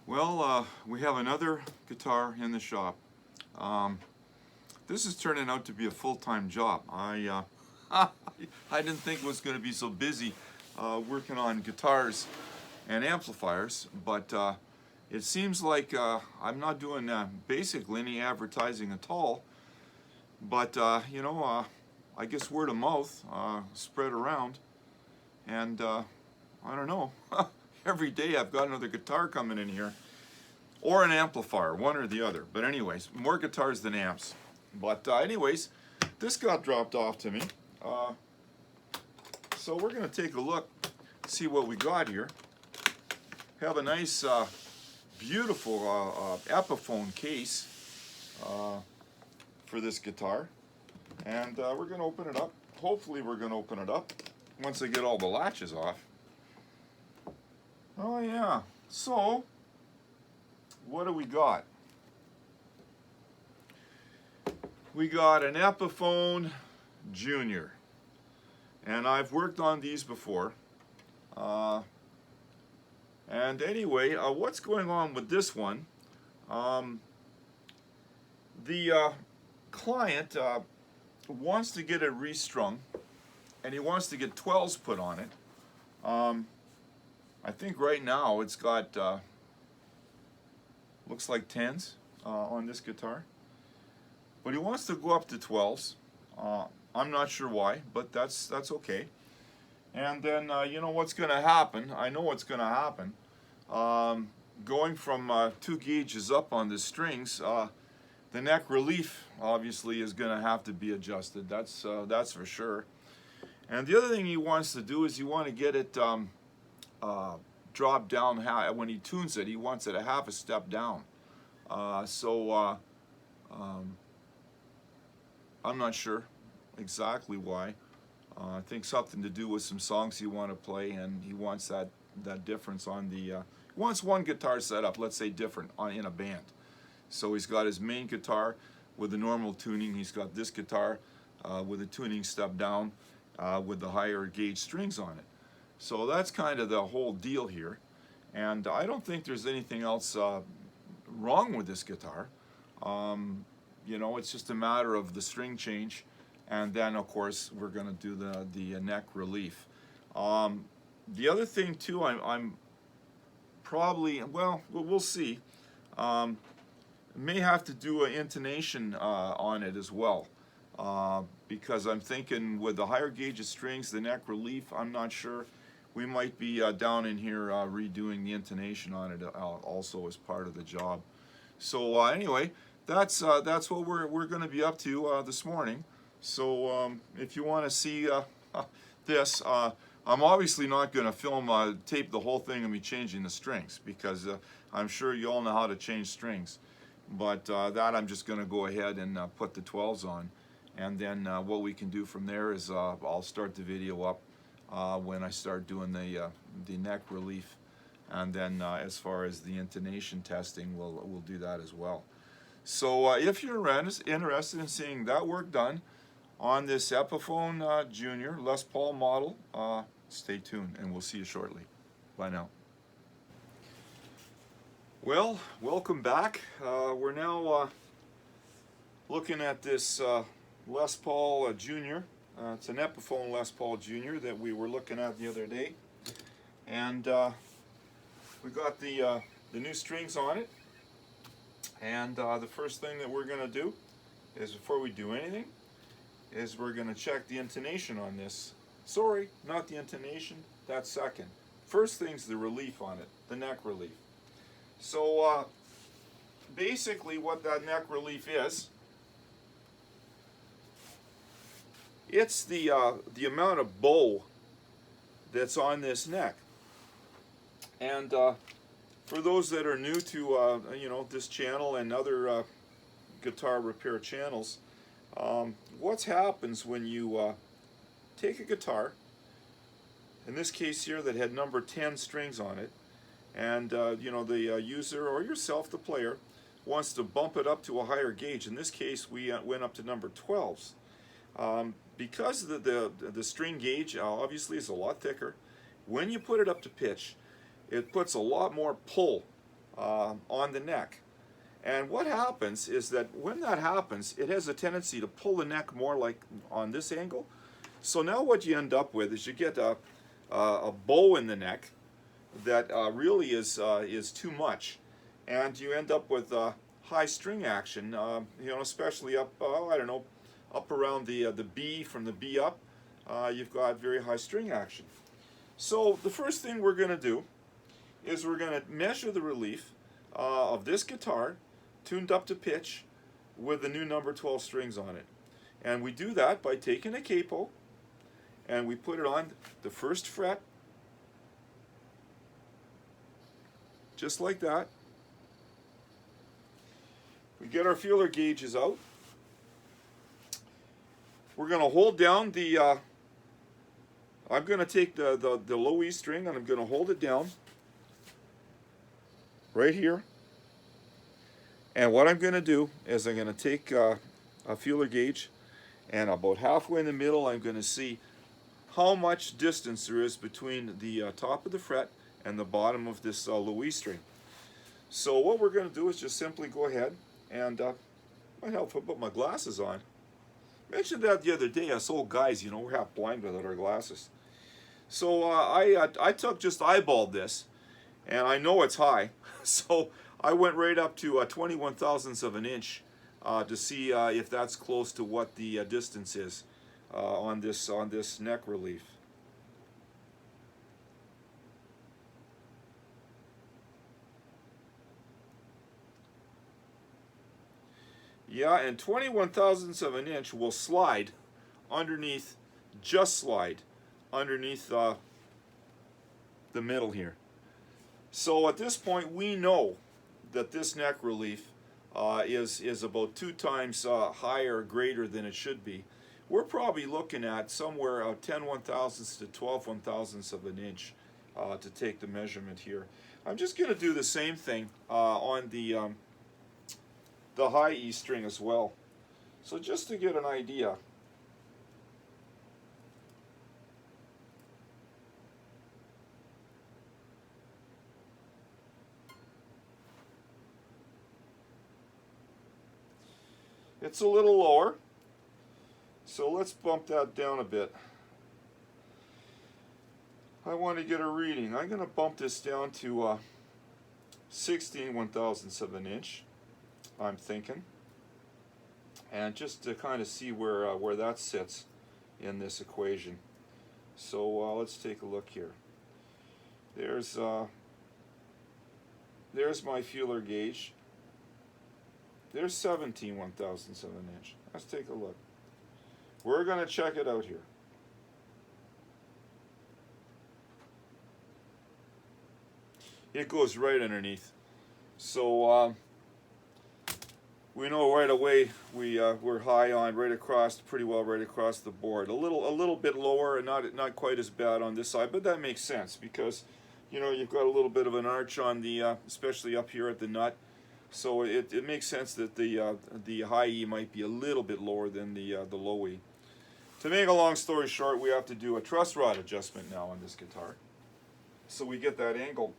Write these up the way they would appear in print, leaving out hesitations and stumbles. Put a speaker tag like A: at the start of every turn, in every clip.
A: Well, we have another guitar in the shop. This is turning out to be a full-time job. I didn't think it was going to be so busy working on guitars and amplifiers, but it seems like I'm not doing basically any advertising at all. But I guess word of mouth spread around, and I don't know. Every day I've got another guitar coming in here, or an amplifier, one or the other. But anyways, more guitars than amps. But anyways, this got dropped off to me. So we're going to take a look, see what we got here. Have a nice, beautiful Epiphone case for this guitar. And we're going to open it up. Hopefully we're going to open it up once I get all the latches off. Oh yeah, so what do we got? We got an Epiphone Junior, and I've worked on these before. And anyway, what's going on with this one? The client wants to get it restrung, and he wants to get 12s put on it. I think right now it's got looks like 10s on this guitar, but he wants to go up to 12s. I'm not sure why, but that's okay. And then you know what's going to happen. I know what's going to happen. Going from 2 gauges up on the strings, the neck relief obviously is going to have to be adjusted. That's for sure. And the other thing he wants to do is he want to get it drop down. When he tunes it, he wants it a half a step down. I'm not sure exactly why. I think something to do with some songs he want to play, and he wants that difference on the. He wants one guitar set up, let's say different, in a band. So he's got his main guitar with the normal tuning. He's got this guitar with a tuning step down with the higher gauge strings on it. So that's kind of the whole deal here, and I don't think there's anything else wrong with this guitar. You know, it's just a matter of the string change, and then of course we're going to do the neck relief. The other thing too, I'm probably, well, we'll see. May have to do an intonation on it as well. Because I'm thinking with the higher gauge of strings, the neck relief, I'm not sure. We might be down in here redoing the intonation on it also as part of the job. So anyway, that's what we're going to be up to this morning. So if you want to see this, I'm obviously not going to film tape the whole thing of me changing the strings, because I'm sure you all know how to change strings. But that I'm just going to go ahead and put the 12s on. And then what we can do from there is I'll start the video up when I start doing the neck relief, and then as far as the intonation testing, we'll do that as well. So if you're interested in seeing that work done on this Epiphone Junior Les Paul model, stay tuned, and we'll see you shortly. Bye now. Well, welcome back. We're now looking at this Les Paul Junior. It's an Epiphone Les Paul Junior that we were looking at the other day, and we got the new strings on it. And the first thing that we're going to do is, before we do anything, is we're going to check the intonation on this. Sorry, not the intonation, that's second. First thing's the relief on it, the neck relief. So basically what that neck relief is, it's the amount of bow that's on this neck. And for those that are new to you know, this channel and other guitar repair channels, what happens when you take a guitar, in this case here that had number 10 strings on it, and you know, the user or yourself, the player, wants to bump it up to a higher gauge. In this case, we went up to number 12s. Because the string gauge obviously is a lot thicker, when you put it up to pitch, it puts a lot more pull on the neck. And what happens is that when that happens, it has a tendency to pull the neck more like on this angle. So now what you end up with is you get a bow in the neck that really is too much, and you end up with high string action. You know, especially up, I don't know, up around the B, from the B up, you've got very high string action. So the first thing we're going to do is we're going to measure the relief of this guitar, tuned up to pitch, with the new number 12 strings on it. And we do that by taking a capo and we put it on the first fret, just like that. We get our feeler gauges out. We're going to hold down the, I'm going to take the low E string and I'm going to hold it down right here. And what I'm going to do is I'm going to take a feeler gauge, and about halfway in the middle I'm going to see how much distance there is between the top of the fret and the bottom of this low E string. So what we're going to do is just simply go ahead and, might help if I put my glasses on. I mentioned that the other day, us old guys, you know, we're half blind without our glasses. So I took, just eyeballed this, and I know it's high, so I went right up to 21 thousandths of an inch to see if that's close to what the distance is on this neck relief. Yeah, and 21 thousandths of an inch will slide underneath, just slide underneath the middle here. So at this point we know that this neck relief is about 2 times higher or greater than it should be. We're probably looking at somewhere 10 1/1000ths to 12 1/1000ths of an inch to take the measurement here. I'm just going to do the same thing on the high E string as well. So just to get an idea. It's a little lower, so let's bump that down a bit. I want to get a reading. I'm going to bump this down to 16 1/1000ths of an inch, I'm thinking, and just to kind of see where that sits in this equation. So let's take a look here. There's my feeler gauge. There's 17 1/1000ths of an inch. Let's take a look. We're going to check it out here. It goes right underneath. So we know right away we're high on right across, pretty well right across the board. A little bit lower and not quite as bad on this side, but that makes sense because, you know, you've got a little bit of an arch on the, especially up here at the nut. So it makes sense that the high E might be a little bit lower than the low E. To make a long story short, we have to do a truss rod adjustment now on this guitar. So we get that angle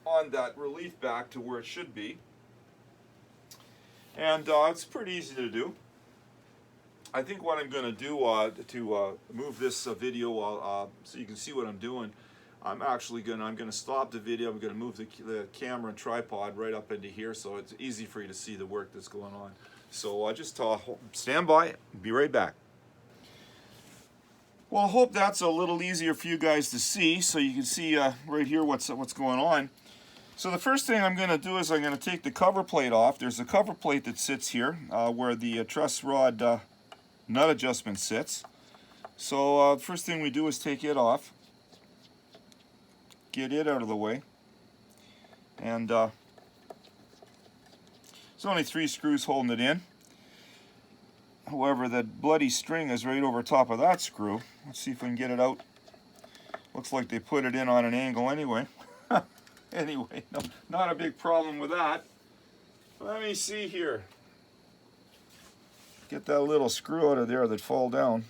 A: on that relief back to where it should be. And it's pretty easy to do. I think what I'm going to do to move this video so you can see what I'm doing, I'm going to stop the video. I'm going to move the camera and tripod right up into here so it's easy for you to see the work that's going on. So just stand by, be right back. Well, I hope that's a little easier for you guys to see, so you can see right here what's going on. So the first thing I'm going to do is I'm going to take the cover plate off. There's a cover plate that sits here where the truss rod nut adjustment sits. So the first thing we do is take it off. Get it out of the way, and there's only 3 screws holding it in. However, that bloody string is right over top of that screw. Let's see if we can get it out. Looks like they put it in on an angle anyway. Anyway, no, not a big problem with that. Let me see here. Get that little screw out of there that fall down.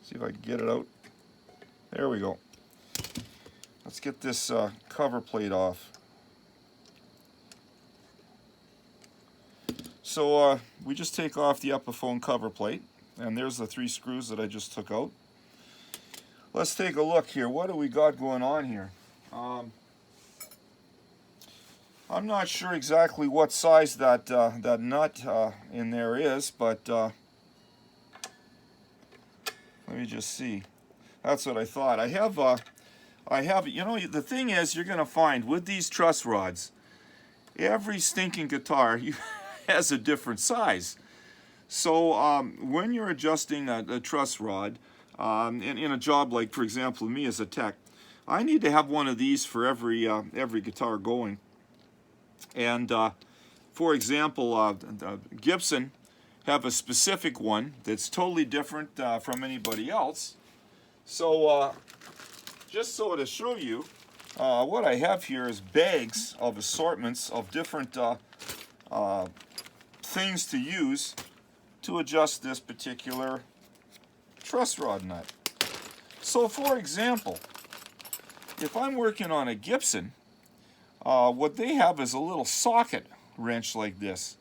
A: See if I can get it out. There we go. Let's get this cover plate off. So we just take off the Epiphone cover plate, and there's the 3 screws that I just took out. Let's take a look here. What do we got going on here? I'm not sure exactly what size that that nut in there is, but let me just see. That's what I thought. I have, you know, the thing is, you're going to find with these truss rods, every stinking guitar has a different size. So when you're adjusting a truss rod in a job like, for example, me as a tech, I need to have one of these for every guitar going. And for example, Gibson have a specific one that's totally different from anybody else. So just so to show you, what I have here is bags of assortments of different things to use to adjust this particular truss rod nut. So for example, if I'm working on a Gibson, what they have is a little socket wrench like this,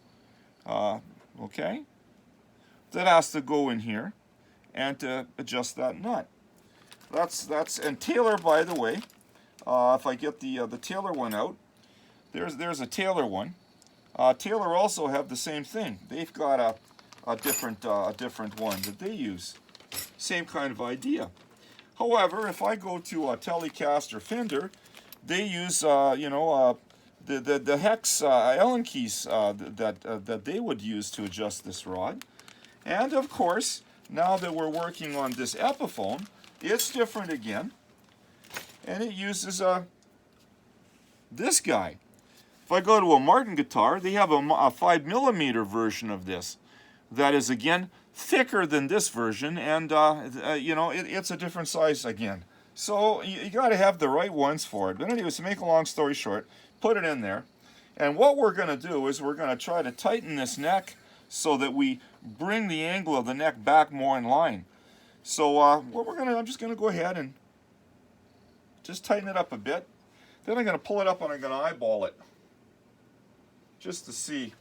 A: okay, that has to go in here and to adjust that nut. And Taylor, by the way, if I get the Taylor one out, there's a Taylor one. Taylor also have the same thing. They've got a different one that they use. Same kind of idea. However, if I go to Telecaster Fender, they use you know, the hex Allen keys that they would use to adjust this rod. And of course, now that we're working on this Epiphone, it's different again, and it uses this guy. If I go to a Martin guitar, they have a 5mm version of this that is again thicker than this version, and you know, it's a different size again. So you got to have the right ones for it. But anyways, to make a long story short, put it in there, and what we're going to do is we're going to try to tighten this neck so that we bring the angle of the neck back more in line. So what I'm just going to go ahead and just tighten it up a bit. Then I'm going to pull it up and I'm going to eyeball it just to see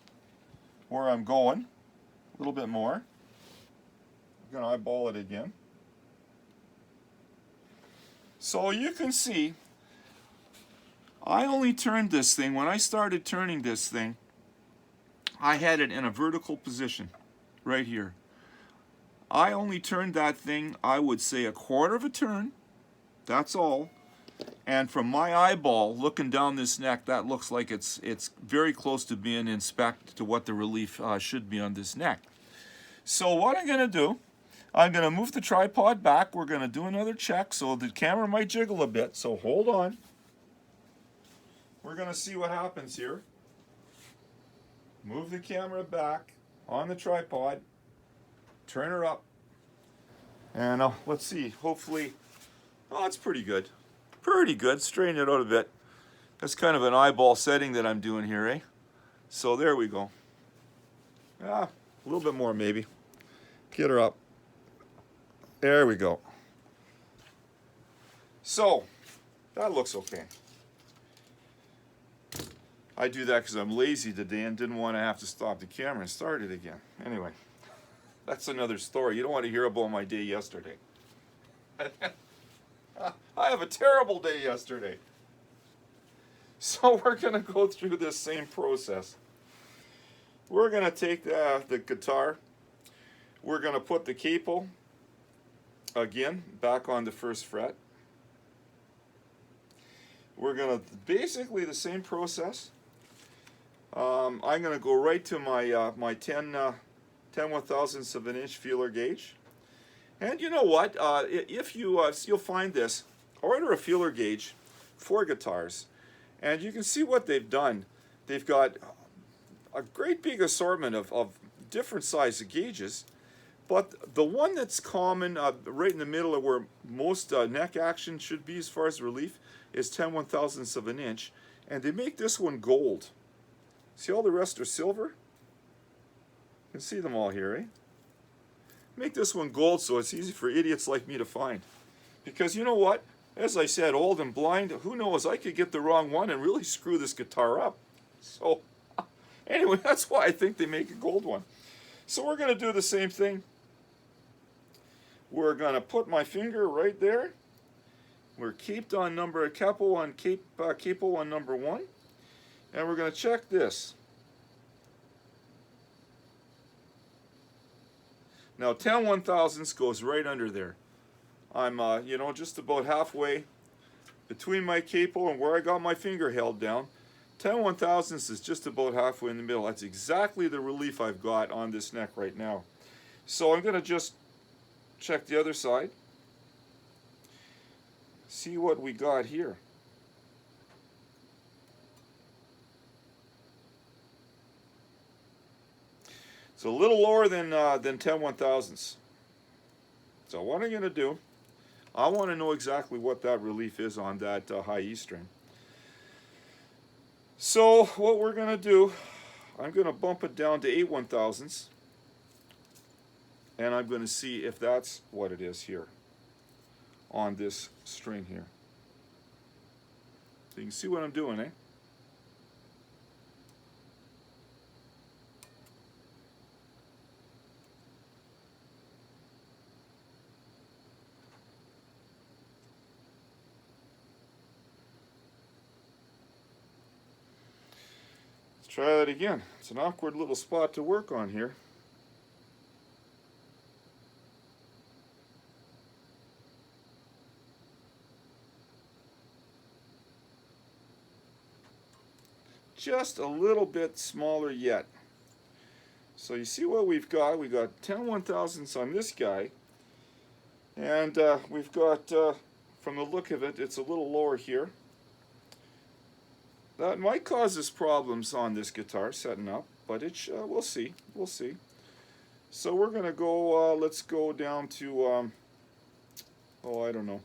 A: where I'm going. A little bit more. I'm going to eyeball it again. So you can see, I only turned this thing, when I started turning this thing, I had it in a vertical position, right here. I only turned that thing, I would say, 1/4 of a turn, that's all. And from my eyeball, looking down this neck, that looks like it's very close to being in spec to what the relief should be on this neck. So what I'm going to do, I'm going to move the tripod back. We're going to do another check, so the camera might jiggle a bit, so hold on. We're going to see what happens here. Move the camera back on the tripod. Turn her up. And let's see, hopefully, oh, it's pretty good. Pretty good. Straighten it out a bit. That's kind of an eyeball setting that I'm doing here, eh? So there we go. A little bit more maybe. Get her up. There we go. So, that looks okay. I do that because I'm lazy today and didn't want to have to stop the camera and start it again. Anyway, that's another story. You don't want to hear about my day yesterday. I have a terrible day yesterday. So we're going to go through this same process. We're going to take the guitar. We're going to put the capo, again, back on the 1st fret. We're going to, basically the same process. I'm going to go right to my my 10 1/1000ths of an inch feeler gauge. And you know what? If you'll find this, order a feeler gauge for guitars, and you can see what they've done. They've got a great big assortment of different size gauges, but the one that's common right in the middle of where most neck action should be as far as relief is 10 1/1000ths of an inch, and they make this one gold. See, all the rest are silver? You can see them all here, eh? Make this one gold so it's easy for idiots like me to find. Because you know what? As I said, old and blind, who knows, I could get the wrong one and really screw this guitar up. So Anyway, that's why I think they make a gold one. So we're going to do the same thing. We're going to put my finger right there. We're kept on number capo on capo on number 1, and we're going to check this. Now 10 1/1000ths goes right under there. I'm you know, just about halfway between my capo and where I got my finger held down. 10 1/1000ths is just about halfway in the middle. That's exactly the relief I've got on this neck right now. So I'm going to just check the other side. See what we got here. It's a little lower than 10 1/1000ths. So what I'm going to do, I want to know exactly what that relief is on that high E string. So what we're going to do, I'm going to bump it down to 8 1/1000ths, and I'm going to see if that's what it is here on this string here. So you can see what I'm doing, eh? Let's try that again. It's an awkward little spot to work on here. Just a little bit smaller yet. So you see what we've got? We've got 10 1/1000ths on this guy, and we've got, from the look of it, it's a little lower here. That might cause us problems on this guitar setting up, but it we'll see. We'll see. So we're gonna go. Let's go down to. Oh, I don't know.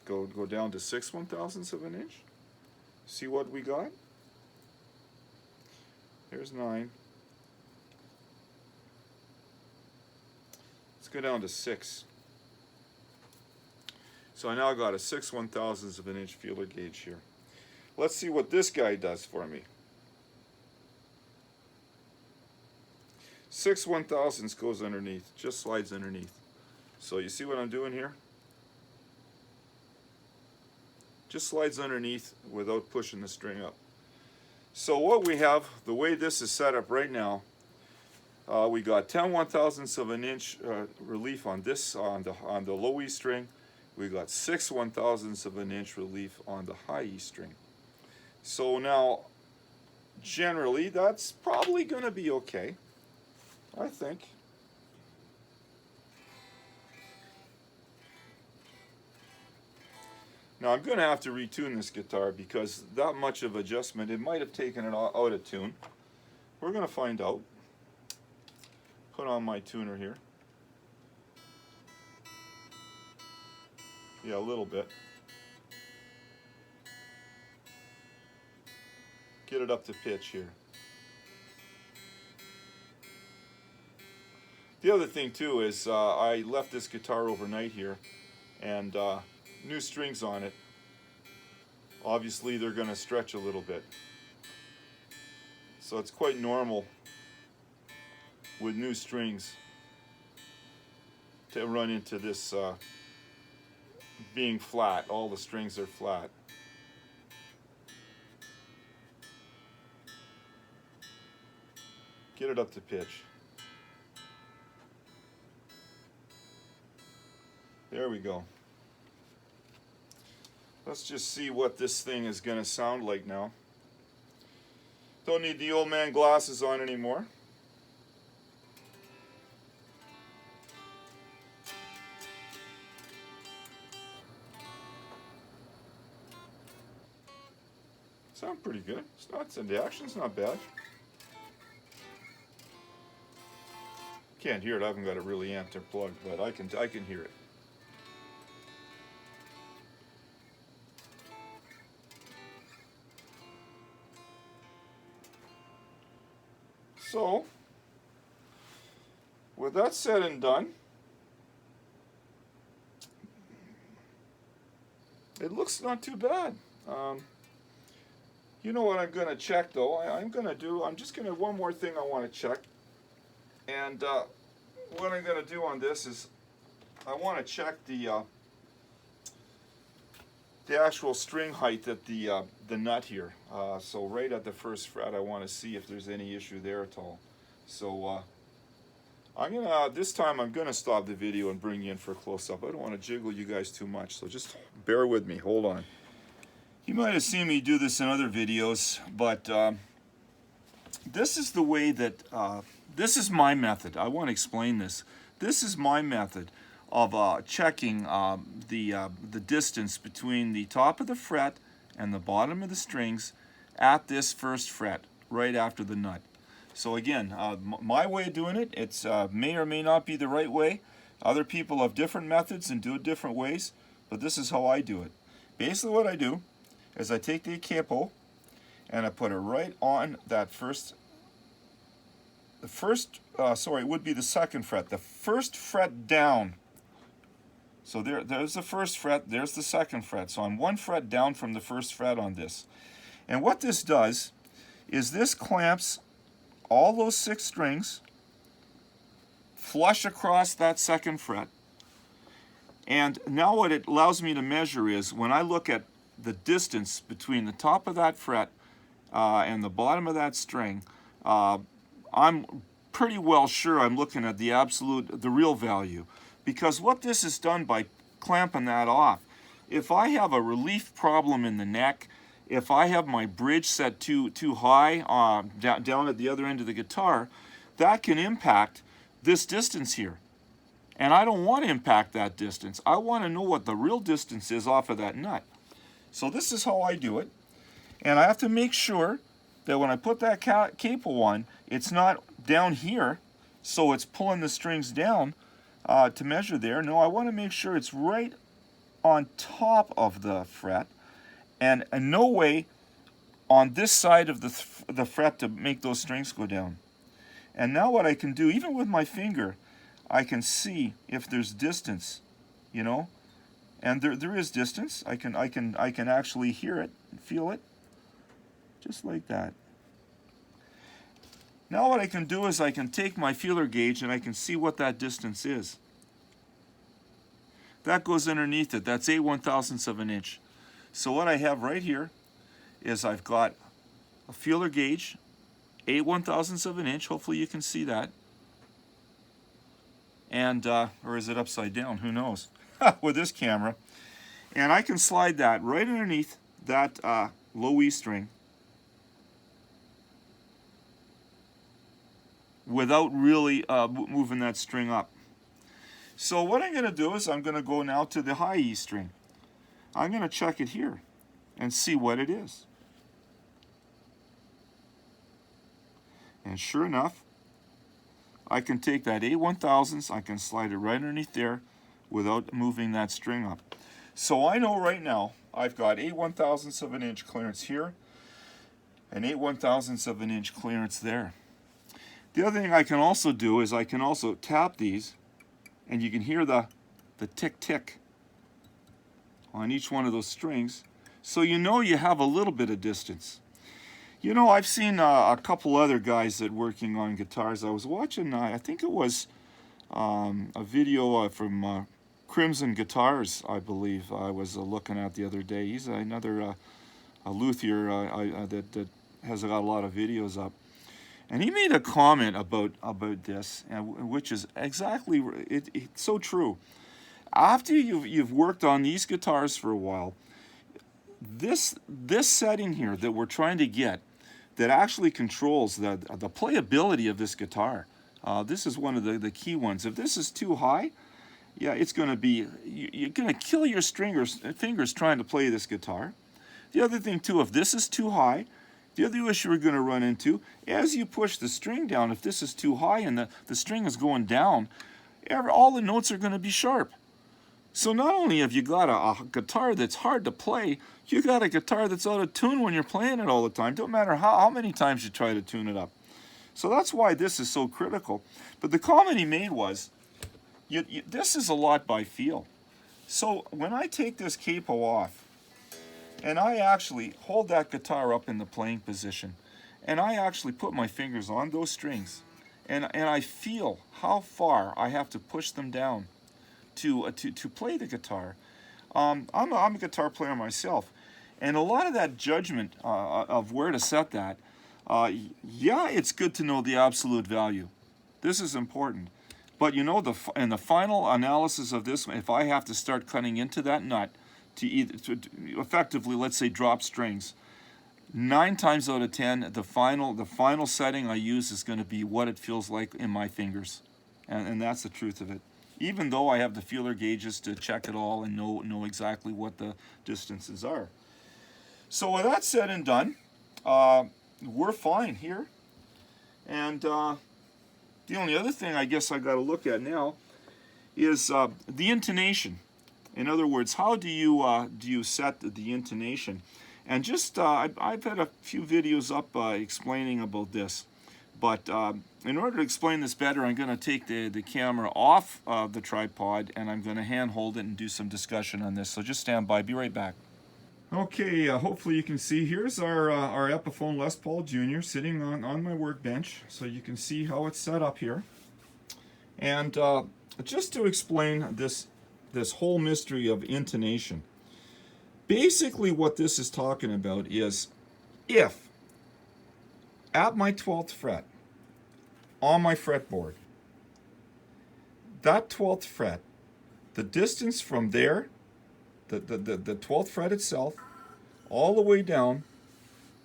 A: Go down to 6 1/1000ths of an inch. See what we got? There's 9. Let's go down to 6. So I now got a 6 1/1000ths of an inch feeler gauge here. Let's see what this guy does for me. 6 1/1000ths goes underneath, just slides underneath. So you see what I'm doing here? Just slides underneath without pushing the string up. So what we have, the way this is set up right now, we got 10 1/1000ths of an inch relief on this on the low E string. We got 6 1/1000ths of an inch relief on the high E string. So now, generally, that's probably going to be okay, I think. Now I'm going to have to retune this guitar because that much of adjustment, it might have taken it out of tune. We're going to find out. Put on my tuner here. Yeah, a little bit. Get it up to pitch here. The other thing too is I left this guitar overnight here, and new strings on it. Obviously they're going to stretch a little bit. So it's quite normal with new strings to run into this being flat. All the strings are flat. Get it up to pitch. There we go. Let's just see what this thing is going to sound like now. Don't need the old man glasses on anymore. Sound pretty good. It's not, the action's not bad. Can't hear it. I haven't got it really amped or plugged, but I can hear it. So, with that said and done, it looks not too bad. You know what I'm going to check though? I'm just going to, one more thing I want to check. And what I'm going to do on this is I want to check the actual string height at the nut here. So right at the first fret, I want to see if there's any issue there at all. So this time I'm gonna stop the video and bring you in for a close-up. I don't want to jiggle you guys too much, so just bear with me. Hold on. You might have seen me do this in other videos, but this is the way that this is my method. I want to explain this. This is my method of checking the distance between the top of the fret and the bottom of the strings at this first fret, right after the nut. So again, my way of doing it, it's may or may not be the right way. Other people have different methods and do it different ways, but this is how I do it. Basically what I do is I take the capo and I put it right on that it would be the second fret, the first fret down. So there's the first fret, there's the second fret. So I'm one fret down from the first fret on this. And what this does is this clamps all those 6 strings flush across that second fret. And now what it allows me to measure is when I look at the distance between the top of that fret and the bottom of that string, I'm pretty well sure I'm looking at the real value. Because what this is done by clamping that off, if I have a relief problem in the neck, if I have my bridge set too high down at the other end of the guitar, that can impact this distance here. And I don't want to impact that distance. I want to know what the real distance is off of that nut. So this is how I do it. And I have to make sure that when I put that capo on, it's not down here, so it's pulling the strings down to measure there. No, I want to make sure it's right on top of the fret, and in no way on this side of the fret to make those strings go down. And now what I can do, even with my finger, I can see if there's distance, you know, and there is distance. I can actually hear it and feel it, just like that. Now what I can do is I can take my feeler gauge and I can see what that distance is. That goes underneath it. That's 8/1000ths of an inch. So what I have right here is I've got a feeler gauge, 8/1000ths of an inch. Hopefully you can see that. And, or is it upside down? Who knows? With this camera. And I can slide that right underneath that low E string without really moving that string up. So what I'm going to do is I'm going to go now to the high E string. I'm going to check it here and see what it is. And sure enough, I can take that 8/1000ths, I can slide it right underneath there without moving that string up. So I know right now I've got 8/1000ths of an inch clearance here and 8/1000ths of an inch clearance there. The other thing I can also do is I can also tap these, and you can hear the tick-tick on each one of those strings, so you know you have a little bit of distance. You know, I've seen a couple other guys that working on guitars. I was watching, I think it was a video from Crimson Guitars, I believe, I was looking at the other day. He's another a luthier that has got a lot of videos up. And he made a comment about this, which is exactly, it's so true. After you've worked on these guitars for a while, this setting here that we're trying to get, that actually controls the playability of this guitar. This is one of the key ones. If this is too high, yeah, it's going to be, you're going to kill your fingers trying to play this guitar. The other thing too, if this is too high, the other issue we're going to run into, as you push the string down, if this is too high and the string is going down, all the notes are going to be sharp. So not only have you got a guitar that's hard to play, you got a guitar that's out of tune when you're playing it all the time. Don't matter how many times you try to tune it up. So that's why this is so critical. But the comment he made was, this is a lot by feel. So when I take this capo off, and I actually hold that guitar up in the playing position, and I actually put my fingers on those strings, and I feel how far I have to push them down to play the guitar. I'm a guitar player myself, and a lot of that judgment of where to set that, yeah, it's good to know the absolute value. This is important. But you know, in the final analysis of this, if I have to start cutting into that nut to effectively, let's say, drop strings, 9 times out of 10, the final setting I use is going to be what it feels like in my fingers, and that's the truth of it. Even though I have the feeler gauges to check it all and know exactly what the distances are. So with that said and done, we're fine here. And the only other thing I guess I got to look at now is the intonation. In other words, how do you set the intonation? And just I've had a few videos up explaining about this. But in order to explain this better, I'm going to take the camera off the tripod, and I'm going to hand hold it and do some discussion on this. So just stand by. Be right back. Okay, hopefully you can see. Here's our Epiphone Les Paul Jr. sitting on my workbench, so you can see how it's set up here. And just to explain this whole mystery of intonation, basically what this is talking about is if at my 12th fret on my fretboard, that 12th fret, the distance from there, the 12th fret itself, all the way down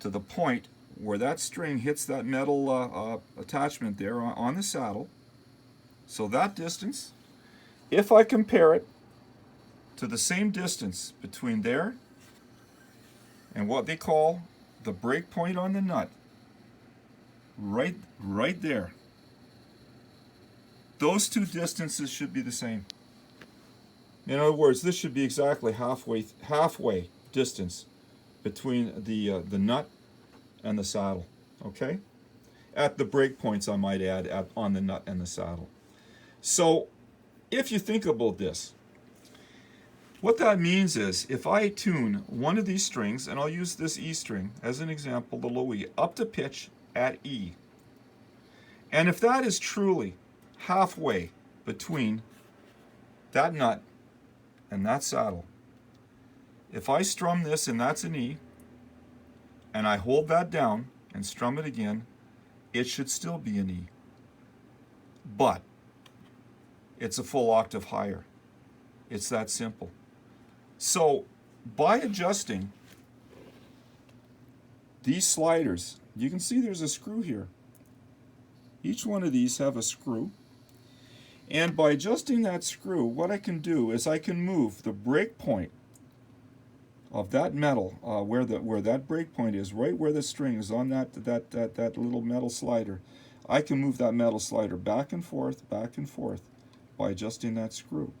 A: to the point where that string hits that metal attachment there on the saddle, so that distance, if I compare it to the same distance between there and what they call the break point on the nut, right there, those two distances should be the same. In other words, this should be exactly halfway distance between the nut and the saddle. Okay, at the break points, I might add, on the nut and the saddle. So if you think about this, what that means is if I tune one of these strings, and I'll use this E string as an example, the low E, up to pitch at E, and if that is truly halfway between that nut and that saddle, if I strum this and that's an E, and I hold that down and strum it again, it should still be an E. But it's a full octave higher. It's that simple. So by adjusting these sliders, you can see there's a screw here. Each one of these have a screw. And by adjusting that screw, what I can do is I can move the break point of that metal, where that break point is, right where the string is on that little metal slider. I can move that metal slider back and forth by adjusting that screw.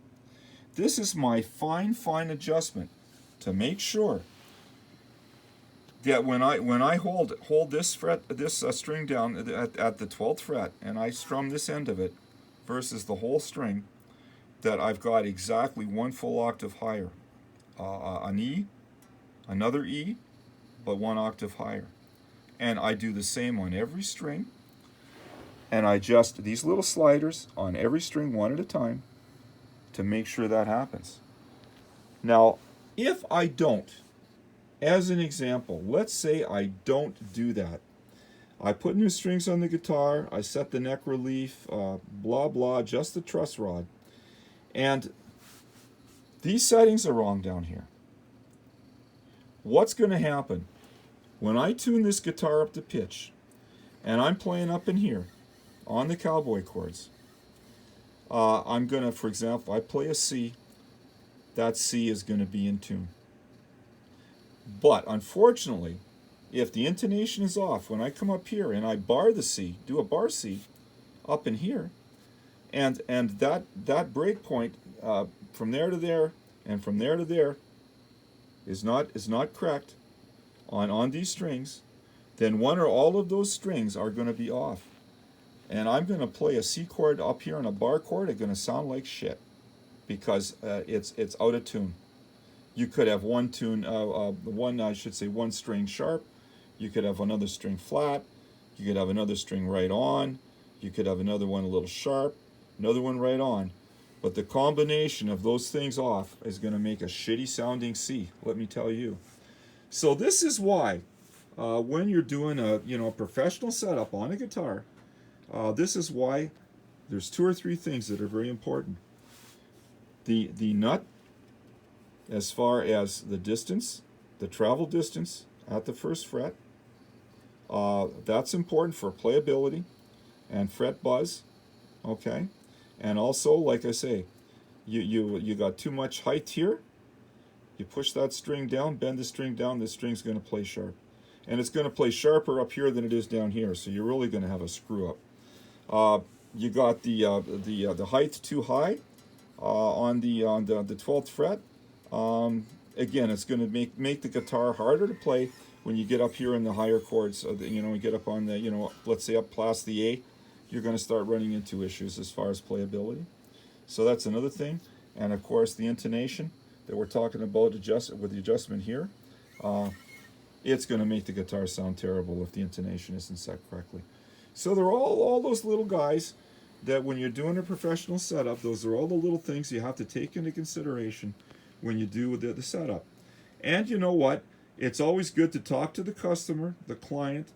A: This is my fine adjustment to make sure that when I hold this string down at the 12th fret and I strum this end of it versus the whole string, that I've got exactly one full octave higher, an E, another E, but one octave higher. And I do the same on every string, and I adjust these little sliders on every string one at a time to make sure that happens. Now, if I don't, as an example, let's say I don't do that. I put new strings on the guitar, I set the neck relief, blah blah, adjust the truss rod, and these settings are wrong down here. What's going to happen when I tune this guitar up to pitch and I'm playing up in here on the cowboy chords? I'm going to, for example, I play a C, that C is going to be in tune. But unfortunately, if the intonation is off, when I come up here and I bar the C, do a bar C up in here, and that break point from there to there and from there to there is not correct on these strings, then one or all of those strings are going to be off. And I'm going to play a C chord up here on a bar chord. It's going to sound like shit because it's out of tune. You could have one tune, I should say, one string sharp. You could have another string flat. You could have another string right on. You could have another one a little sharp, another one right on. But the combination of those things off is going to make a shitty sounding C, let me tell you. So this is why when you're doing a professional setup on a guitar, this is why there's 2 or 3 things that are very important. The nut, as far as the distance, the travel distance at the first fret, that's important for playability and fret buzz, okay? And also, like I say, you got too much height here. You push that string down, bend the string down, this string's going to play sharp. And it's going to play sharper up here than it is down here, so you're really going to have a screw up. You got the height too high on the 12th fret. Again, it's going to make the guitar harder to play when you get up here in the higher chords. You get up on the, let's say up past the A, you're going to start running into issues as far as playability. So that's another thing. And of course, the intonation that we're talking about with the adjustment here, it's going to make the guitar sound terrible if the intonation isn't set correctly. So they're all those little guys that when you're doing a professional setup, those are all the little things you have to take into consideration when you do the setup. And you know what? It's always good to talk to the customer, the client,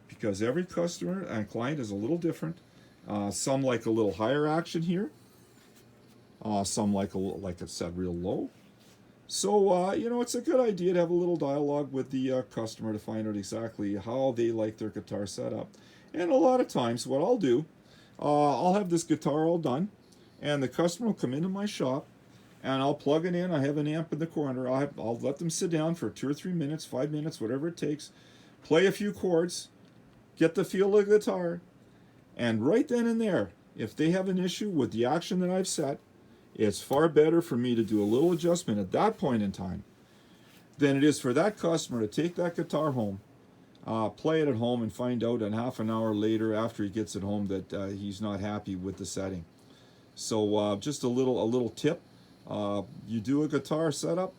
A: because every customer and client is a little different. Some like a little higher action here. Some like it's set real low. So, it's a good idea to have a little dialogue with the customer to find out exactly how they like their guitar setup. And a lot of times what I'll do, I'll have this guitar all done, and the customer will come into my shop, and I'll plug it in. I have an amp in the corner. I'll let them sit down for 2 or 3 minutes, 5 minutes, whatever it takes, play a few chords, get the feel of the guitar, and right then and there, if they have an issue with the action that I've set, it's far better for me to do a little adjustment at that point in time than it is for that customer to take that guitar home, play it at home, and find out in half an hour later after he gets it home that he's not happy with the setting. So just a little tip. You do a guitar setup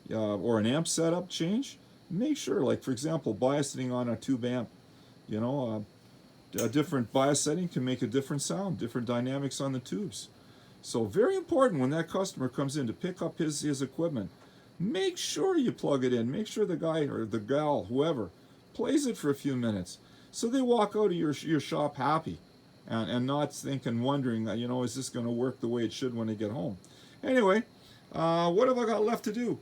A: or an amp setup change, make sure, like for example, bias setting on a tube amp, a different bias setting can make a different sound, different dynamics on the tubes. So very important when that customer comes in to pick up his equipment, make sure you plug it in. Make sure the guy or the gal, whoever, plays it for a few minutes so they walk out of your shop happy and not thinking, wondering, is this going to work the way it should when they get home. Anyway, what have I got left to do?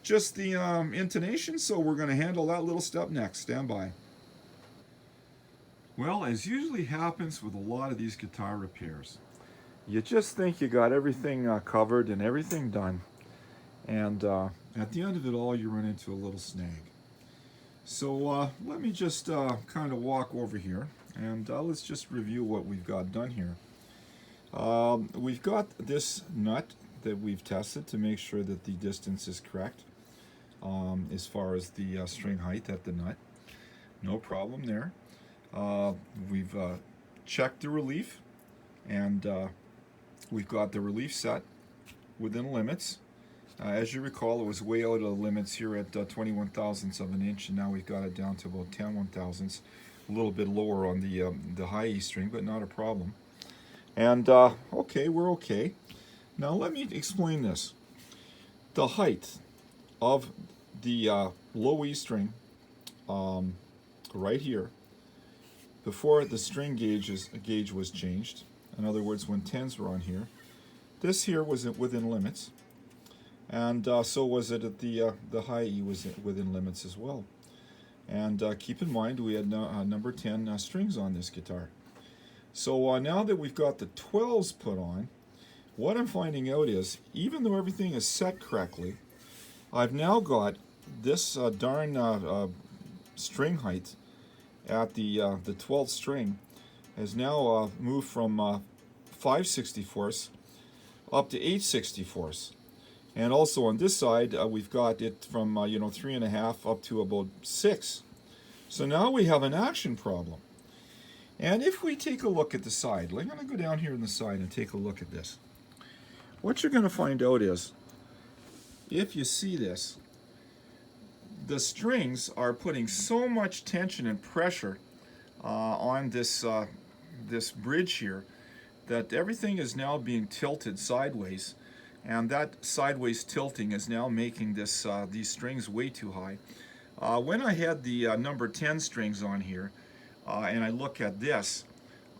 A: Just the intonation, so we're going to handle that little step next. Stand by. Well, as usually happens with a lot of these guitar repairs, you just think you got everything covered and everything done. And at the end of it all, you run into a little snag. So let me just kind of walk over here and let's just review what we've got done here. We've got this nut that we've tested to make sure that the distance is correct as far as the string height at the nut. No problem there. We've checked the relief, and we've got the relief set within limits. As you recall, it was way out of the limits here at 21 thousandths of an inch, and now we've got it down to about 10 1/1000ths, a little bit lower on the high E string, but not a problem. And okay, we're okay. Now let me explain this. The height of the low E string right here, before the string gauge was changed, in other words, when 10s were on here, this here was within limits, and so was it at the high E was within limits as well. And keep in mind, we had number 10 strings on this guitar. So now that we've got the 12s put on, what I'm finding out is, even though everything is set correctly, I've now got this darn string height at the 12th string has now moved from 5/64 up to 8/64. And also on this side, we've got it from 3.5 up to about 6. So now we have an action problem. And if we take a look at the side, I'm going to go down here on the side and take a look at this. What you're going to find out is if you see this, the strings are putting so much tension and pressure on this this bridge here that everything is now being tilted sideways, and that sideways tilting is now making this these strings way too high. When I had the number 10 strings on here, and I look at this,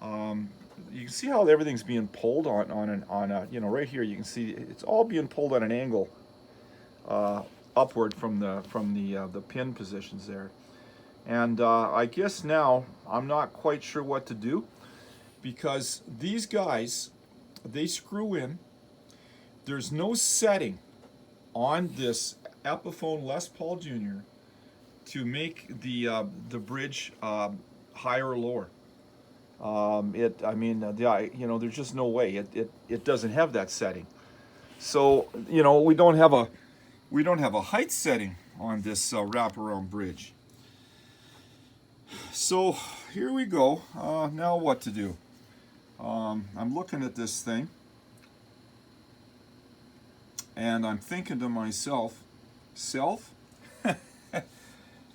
A: you can see how everything's being pulled on a, you know, right here you can see it's all being pulled at an angle upward from the pin positions there. And I guess now I'm not quite sure what to do, because these guys, they screw in. There's no setting on this Epiphone Les Paul Jr. to make the bridge higher or lower. I mean, you know, there's just no way. It doesn't have that setting. So, you know, we don't have a height setting on this wraparound bridge. So here we go. Now what to do? I'm looking at this thing, and I'm thinking to myself,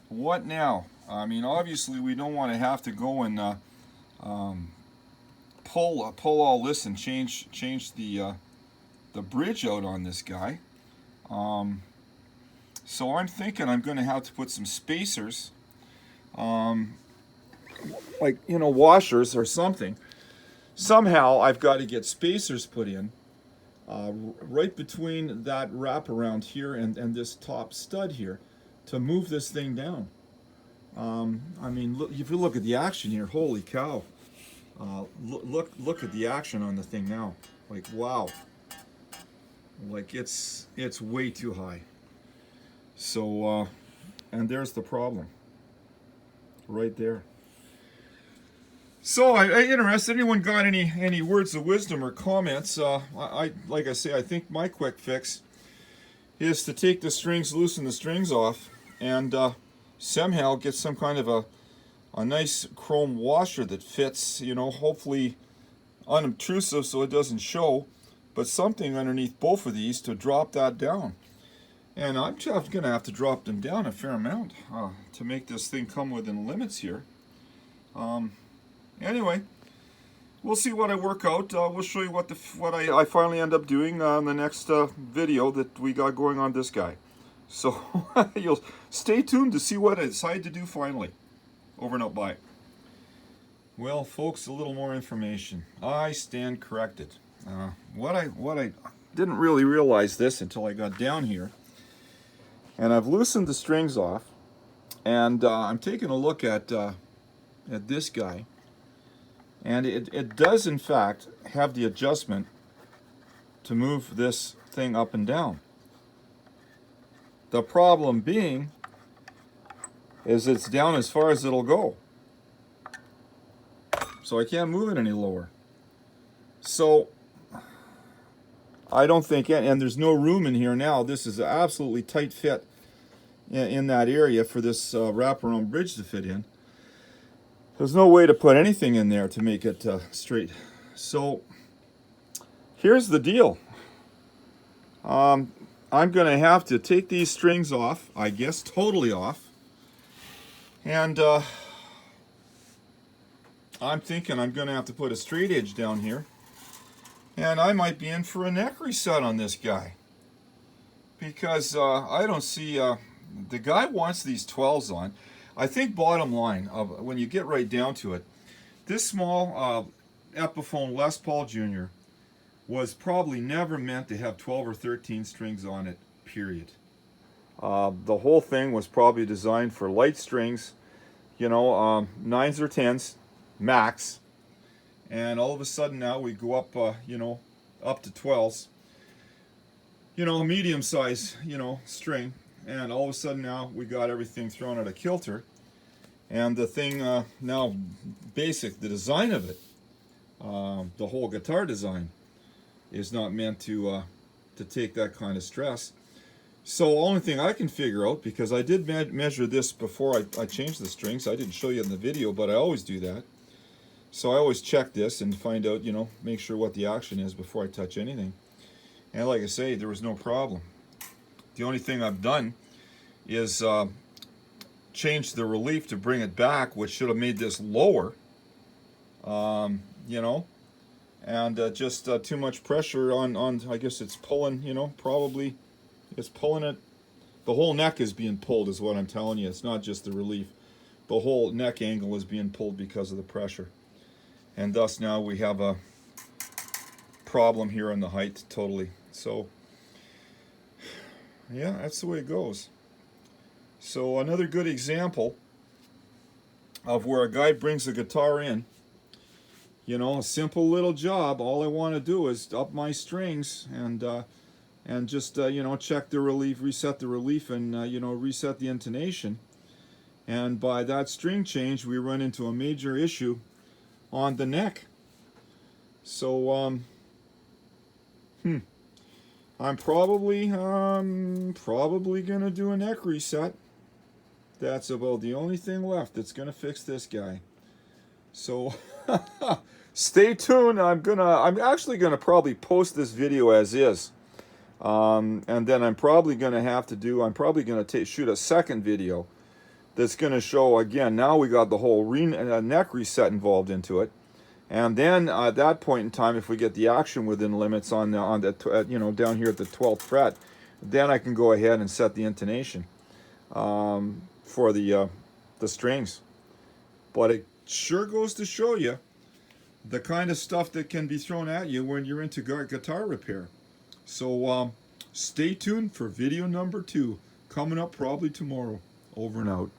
A: what now? I mean, obviously we don't want to have to go and pull all this and change the bridge out on this guy. So I'm thinking I'm going to have to put some spacers, like, you know, washers or something. Somehow I've got to get spacers put in right between that wraparound here and this top stud here to move this thing down. I mean, look, if you look at the action here, holy cow! Look at the action on the thing now. Like, wow! Like it's way too high. So, and there's the problem, right there. So, I interested. Anyone got any words of wisdom or comments? Like I say, I think my quick fix is to take the strings, loosen the strings off, and somehow get some kind of a nice chrome washer that fits, you know, hopefully unobtrusive so it doesn't show, but something underneath both of these to drop that down. And I'm just going to have to drop them down a fair amount to make this thing come within limits here. Anyway, we'll see what I work out. We'll show you what I finally end up doing on the next video that we got going on this guy. So you'll stay tuned to see what I decide to do finally. Over and out, bye. Well, folks, a little more information. I stand corrected. What I didn't really realize this until I got down here, and I've loosened the strings off, and I'm taking a look at this guy, and it does in fact have the adjustment to move this thing up and down. The problem being is it's down as far as it'll go. So I can't move it any lower. So I don't think, and there's no room in here now. This is an absolutely tight fit in that area for this wraparound bridge to fit in. There's no way to put anything in there to make it straight. So here's the deal. I'm going to have to take these strings off, I guess totally off. And I'm thinking I'm going to have to put a straight edge down here. And I might be in for a neck reset on this guy. Because I don't see, the guy wants these 12s on. I think bottom line, when you get right down to it, this small Epiphone Les Paul Jr. was probably never meant to have 12 or 13 strings on it, period. The whole thing was probably designed for light strings, you know, 9s or 10s, max. And all of a sudden now we go up, you know, up to 12s. You know, medium size, you know, string. And all of a sudden now we got everything thrown out of kilter. And the thing now, the design of it, the whole guitar design is not meant to take that kind of stress. So only thing I can figure out, because I did measure this before I changed the strings. I didn't show you in the video, but I always do that. So I always check this and find out, you know, make sure what the action is before I touch anything. And like I say, there was no problem. The only thing I've done is change the relief to bring it back, which should have made this lower, you know, and just too much pressure on, I guess it's pulling, you know, probably it's pulling it. The whole neck is being pulled is what I'm telling you. It's not just the relief. The whole neck angle is being pulled because of the pressure. And thus now we have a problem here on the height totally. So yeah, that's the way it goes. So another good example of where a guy brings a guitar in, you know, a simple little job. All I want to do is up my strings and just you know, check the relief, reset the relief, and you know, reset the intonation. And by that string change, we run into a major issue on the neck. So I'm probably gonna do a neck reset. That's about the only thing left that's gonna fix this guy. So stay tuned. I'm actually gonna probably post this video as is, and then I'm probably gonna shoot a second video that's gonna show again. Now we got the whole neck reset involved into it. And then at that point in time, if we get the action within limits on the you know, down here at the 12th fret, then I can go ahead and set the intonation for the strings. But it sure goes to show you the kind of stuff that can be thrown at you when you're into guitar repair. So stay tuned for video number 2 coming up probably tomorrow. Over and out.